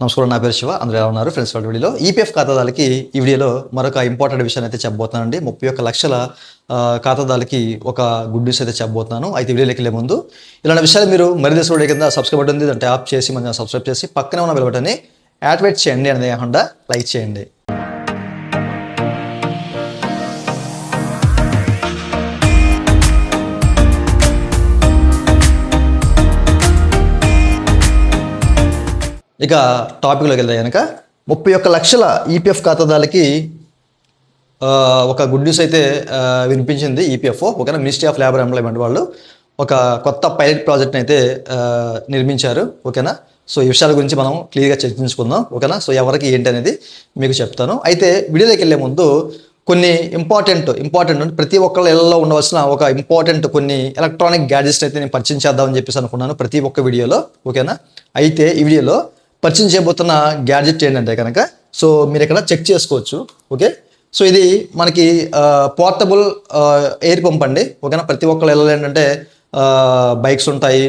నమస్కారం, నా పేరు శివ. అందరూ ఎలా ఉన్నారు ఫ్రెండ్స్? వీడియోలో ఈపీఎఫ్ ఖాతాదారులకి ఈ వీడియోలో మరొక ఇంపార్టెంట్ విషయాన్ని అయితే చెప్పబోతున్నానండి. 31 లక్షల ఖాతాదారులకి ఒక గుడ్ న్యూస్ అయితే చెప్పబోతున్నాను. అయితే వీడియోలోకి వెళ్ళే ముందు ఇలాంటి విషయాలు మీరు మరి దేశంలో కింద సబ్స్క్రైబ్ బటన్ ఉంది, దాన్ని ట్యాప్ చేసి మన సబ్స్క్రైబ్ చేసి పక్కనే ఉన్న బెల్ బటన్ని యాక్టివేట్ చేయండి అనేది కాకుండా లైక్ చేయండి. ఇక టాపిక్లోకి వెళ్తే కనుక 31 లక్షల ఈపీఎఫ్ ఖాతాదారులకి ఒక గుడ్ న్యూస్ అయితే వినిపించింది. ఈపీఎఫ్ఓ ఓకేనా, మినిస్ట్రీ ఆఫ్ లేబర్ ఎంప్లాయ్మెంట్ వాళ్ళు ఒక కొత్త పైలట్ ప్రాజెక్ట్ని అయితే నిర్మించారు. ఓకేనా, సో ఈ విషయాల గురించి మనం క్లియర్గా చర్చించుకుందాం. ఓకేనా, సో ఎవరికి ఏంటి అనేది మీకు చెప్తాను. అయితే వీడియోలోకి వెళ్ళే ముందు కొన్ని ఇంపార్టెంట్ ప్రతి ఒక్కళ్ళ ఇళ్లలో ఉండవలసిన ఒక ఇంపార్టెంట్ కొన్ని ఎలక్ట్రానిక్ గ్యాడ్జెట్స్ అయితే నేను పరిచయం చేద్దామని చెప్పేసి అనుకున్నాను ప్రతి ఒక్క వీడియోలో. ఓకేనా, అయితే ఈ వీడియోలో పరిచయం చేయబోతున్న గ్యాడ్జెట్ ఏంటంటే కనుక సో మీరు ఇక్కడ చెక్ చేసుకోవచ్చు. ఓకే, సో ఇది మనకి పోర్టబుల్ ఎయిర్ పంప్ అండి. ఓకేనా, ప్రతి ఒక్కళ్ళు ఇళ్ళలో ఏంటంటే బైక్స్ ఉంటాయి,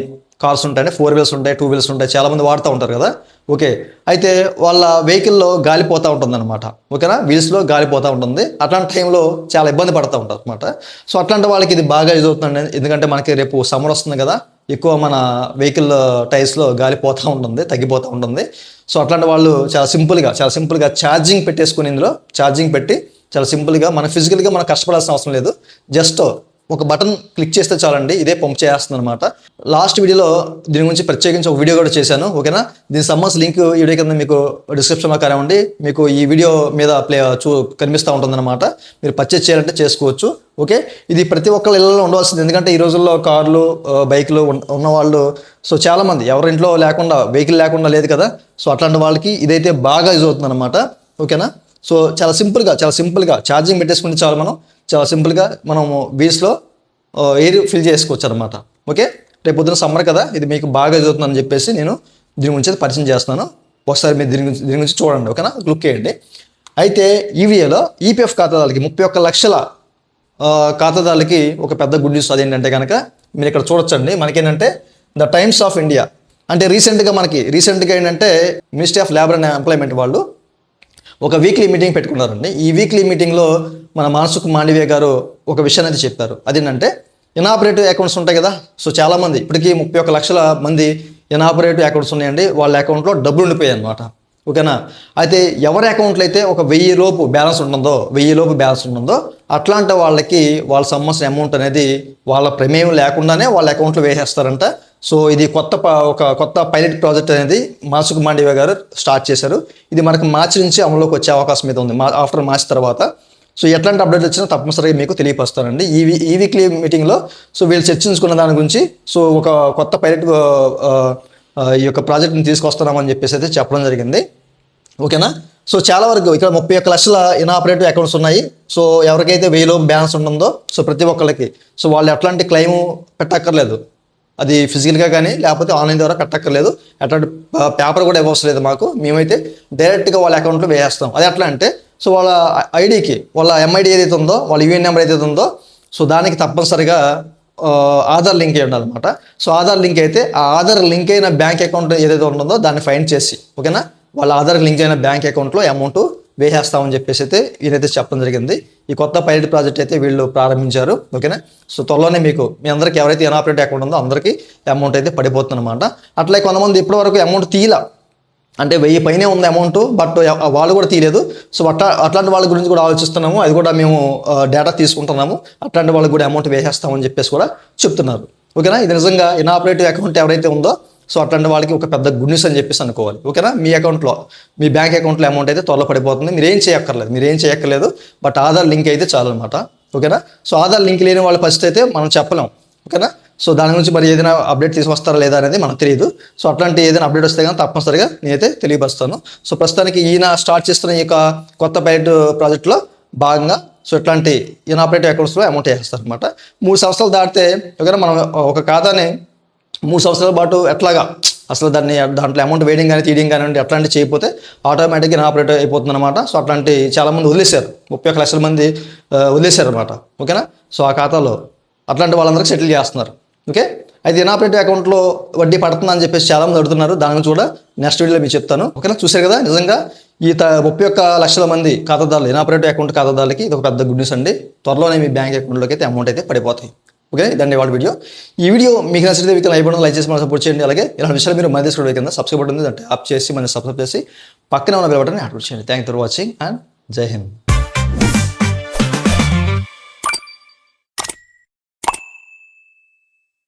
కార్స్ ఉంటాయి, 4 వీల్స్ ఉంటాయి, 2 వీల్స్ ఉంటాయి, చాలామంది వాడుతూ ఉంటారు కదా. ఓకే, అయితే వాళ్ళ వెహికల్లో గాలి పోతూ ఉంటుంది అనమాట. ఓకేనా, వీల్స్లో గాలి పోతూ ఉంటుంది. అట్లాంటి టైంలో చాలా ఇబ్బంది పడుతూ ఉంటారు అనమాట. సో అట్లాంటి వాళ్ళకి ఇది బాగా యూజ్ అవుతుందండి. ఎందుకంటే మనకి రేపు సమ్మర్ వస్తుంది కదా, ఎక్కువ మన వెహికల్ టైర్స్లో గాలి పోతూ ఉంటుంది, తగ్గిపోతూ ఉంటుంది. సో అట్లాంటి వాళ్ళు చాలా సింపుల్గా ఛార్జింగ్ పెట్టేసుకుని ఇందులో ఛార్జింగ్ పెట్టి చాలా సింపుల్గా మన ఫిజికల్గా మనం కష్టపడాల్సిన అవసరం లేదు. జస్ట్ ఒక బటన్ క్లిక్ చేస్తే చాలండి, ఇదే పంప్ చేస్తుంది అనమాట. లాస్ట్ వీడియోలో దీని గురించి ప్రత్యేకించి ఒక వీడియో కూడా చేశాను. ఓకేనా, దీనికి సంబంధించిన లింక్ ఈ వీడియో కింద మీకు డిస్క్రిప్షన్లో కానివ్వండి, మీకు ఈ వీడియో మీద కనిపిస్తూ ఉంటుందన్నమాట. మీరు పర్చేజ్ చేయాలంటే చేసుకోవచ్చు. ఓకే, ఇది ప్రతి ఒక్కళ్ళ ఇళ్ళలో ఉండవలసింది. ఎందుకంటే ఈ రోజుల్లో కార్లు, బైకులు ఉన్నవాళ్ళు సో చాలామంది ఎవరి ఇంట్లో లేకుండా వెహికల్ లేకుండా లేదు కదా. సో అట్లాంటి వాళ్ళకి ఇదైతే బాగా యూజ్ అవుతుంది అనమాట. ఓకేనా, సో చాలా సింపుల్గా ఛార్జింగ్ పెట్టేసుకుంటే చాలు. చాలా సింపుల్గా మనము వీల్స్లో ఎయిర్ ఫిల్ చేసుకోవచ్చు అనమాట. ఓకే, రేపు పొద్దున సమ్మర్ కదా, ఇది మీకు బాగా యూజ్ అవుతుందని చెప్పేసి నేను దీని గురించి పరిచయం చేస్తున్నాను. ఒకసారి మీరు దీని గురించి చూడండి. ఓకేనా, క్లిక్ చేయండి. అయితే ఈ వీడియోలో ఈపీఎఫ్ ఖాతాదారులకి 31 లక్షల ఖాతాదారులకి ఒక పెద్ద గుడ్ న్యూస్. అదేంటంటే కనుక మీరు ఇక్కడ చూడొచ్చండి. మనకేంటంటే ద టైమ్స్ ఆఫ్ ఇండియా అంటే రీసెంట్గా ఏంటంటే ministry of labour and employment వాళ్ళు ఒక వీక్లీ మీటింగ్ పెట్టుకున్నారండి. ఈ వీక్లీ మీటింగ్లో మన మనసుఖ్ మాండవీయ గారు ఒక విషయాన్ని అయితే చెప్పారు. అదేంటంటే ఇనాపరేటివ్ అకౌంట్స్ ఉంటాయి కదా. సో చాలామంది ఇప్పటికీ 31 లక్షల మంది ఇనాపరేటివ్ అకౌంట్స్ ఉన్నాయండి. వాళ్ళ అకౌంట్లో డబ్బులు ఉండిపోయాయి అనమాట. ఓకేనా, అయితే ఎవరి అకౌంట్లో అయితే ఒక 1000 లోపు బ్యాలెన్స్ ఉంటుందో అట్లాంటి వాళ్ళకి వాళ్ళ సంబంధించిన అమౌంట్ అనేది వాళ్ళ ప్రమేయం లేకుండానే వాళ్ళ అకౌంట్లో వేసేస్తారంట. సో ఇది ఒక కొత్త పైలట్ ప్రాజెక్ట్ అనేది మనసుఖ్ మాండవీయ గారు స్టార్ట్ చేశారు. ఇది మనకు మార్చి నుంచి అమలులోకి వచ్చే అవకాశం అయితే ఉంది, ఆఫ్టర్ మార్చి తర్వాత. సో ఎట్లాంటి అప్డేట్ వచ్చినా తప్పనిసరిగా మీకు తెలియపరుస్తానండి ఈ వీక్లీ మీటింగ్లో. సో వీళ్ళు చర్చించుకున్న దాని గురించి సో ఒక కొత్త పైలట్ ఈ యొక్క ప్రాజెక్ట్ని తీసుకొస్తున్నామని చెప్పేసి అయితే చెప్పడం జరిగింది. ఓకేనా, సో చాలా వరకు ఇక్కడ 31 లక్షల ఇనాపరేటివ్ అకౌంట్స్ ఉన్నాయి. సో ఎవరికైతే 1000 లోపు బ్యాలెన్స్ ఉంటుందో సో ప్రతి ఒక్కరికి సో వాళ్ళు ఎట్లాంటి క్లెయిమ్ పెట్టక్కర్లేదు. అది ఫిజికల్గా కానీ లేకపోతే ఆన్లైన్ ద్వారా కట్టక్కర్లేదు. అట్లాంటి పేపర్ కూడా ఇవ్వవసరం లేదు మాకు. మేమైతే డైరెక్ట్గా వాళ్ళ అకౌంట్లో వేసేస్తాం. అది ఎట్లా అంటే సో వాళ్ళ ఐడికి వాళ్ళ ఎంఐడి ఏదైతే ఉందో, వాళ్ళ యూఎన్ నెంబర్ ఏదైతే ఉందో సో దానికి తప్పనిసరిగా ఆధార్ లింక్ అయ్యి ఉండాలన్నమాట. సో ఆధార్ లింక్ అయితే ఆ ఆధార్ లింక్ అయిన బ్యాంక్ అకౌంట్ ఏదైతే ఉంటుందో దాన్ని ఫైండ్ చేసి ఓకేనా వాళ్ళ ఆధార్ లింక్ అయిన బ్యాంక్ అకౌంట్లో అమౌంట్ వేసేస్తామని చెప్పేసి అయితే ఈయనైతే చెప్పడం జరిగింది. ఈ కొత్త పైలట్ ప్రాజెక్ట్ అయితే వీళ్ళు ప్రారంభించారు. ఓకేనా, సో త్వరలోనే మీ అందరికీ ఎవరైతే ఇనాపరేటివ్ అకౌంట్ ఉందో అందరికీ అమౌంట్ అయితే పడిపోతుంది అనమాట. అట్లే కొంతమంది ఇప్పటివరకు అమౌంట్ తీయలా, అంటే 1000 పైనే ఉంది అమౌంట్, బట్ వాళ్ళు కూడా తీయలేదు. సో అట్లాంటి వాళ్ళ గురించి కూడా ఆలోచిస్తున్నాము. అది కూడా మేము డేటా తీసుకుంటున్నాము. అట్లాంటి వాళ్ళకి కూడా అమౌంట్ వేసేస్తామని చెప్పేసి కూడా చెప్తున్నారు. ఓకేనా, ఇది నిజంగా ఇనాపరేటివ్ అకౌంట్ ఎవరైతే ఉందో సో అట్లాంటి వాళ్ళకి ఒక పెద్ద గుడ్ న్యూస్ అని చెప్పేసి అనుకోవాలి. ఓకేనా, మీ బ్యాంక్ అకౌంట్లో అమౌంట్ అయితే త్వరలో పడిపోతుంది. మీరేం చేయక్కర్లేదు, బట్ ఆధార్ లింక్ అయితే చాలు అనమాట. ఓకేనా, సో ఆధార్ లింక్ లేని వాళ్ళ పరిస్థితి అయితే మనం చెప్పలేం. ఓకేనా, సో దాని గురించి మరి ఏదైనా అప్డేట్ తీసుకొస్తారా లేదా అనేది మనకు తెలియదు. సో అట్లాంటి ఏదైనా అప్డేట్ వస్తే కానీ తప్పనిసరిగా నేనైతే తెలియపరుస్తాను. సో ప్రస్తుతానికి ఈయన స్టార్ట్ చేస్తున్న ఈ యొక్క కొత్త పైలట్ ప్రాజెక్టులో భాగంగా సో ఇట్లాంటి ఇనాపరేటివ్ అకౌంట్స్లో అమౌంట్ వేస్తారు అనమాట. 3 సంవత్సరాలు దాటితే ఓకేనా మనం ఒక ఖాతాని 3 సంవత్సరాల పాటు ఎట్లాగా అసలు దాంట్లో అమౌంట్ వేయడం కానీ తీయడం కానివ్వండి అట్లాంటివి చేయకపోతే ఆటోమేటిక్గా ఇనాపరేటివ్ అయిపోతుంది అనమాట. సో అట్లాంటి చాలామంది వదిలేశారు, 31 లక్షల మంది వదిలేశారు అనమాట. ఓకేనా, సో ఆ ఖాతాలో అట్లాంటి వాళ్ళందరికీ సెటిల్ చేస్తున్నారు. ఓకే, అయితే ఇనాపరేటివ్ అకౌంట్లో వడ్డీ పడుతుందా అని చెప్పేసి చాలామంది అడుగుతున్నారు. దాని గురించి కూడా నెక్స్ట్ వీడియోలో మీకు చెప్తాను. ఓకేనా, చూశారు కదా, నిజంగా ఈ 31 లక్షల మంది ఖాతాదారులు, ఇనాపరేటివ్ అకౌంట్ ఖాతాదారులకి ఇది ఒక పెద్ద గుడ్ న్యూస్ అండి. త్వరలోనే మీ బ్యాంక్ అకౌంట్లోకి అయితే అమౌంట్ అయితే పడిపోతాయి. ఓకే, ఇదండి వాళ్ళ వీడియో. ఈ వీడియో మీకు నచ్చితే మీకు అయిపోవడం లైక్ చేసి మనం సపోర్ట్ చేయండి. అలాగే ఇలాంటి విషయాలు మీరు మన తీసుకోవడం కింద సబ్స్క్రైబ్ బటన్ ఉంది, అంటే ఆప్ చేసి మనం సబ్స్క్రైబ్ చేసి పక్కన ఉన్న బెల్ బటన్ యాక్టివేట్ చేయండి. Thank you for watching and జై హింద్.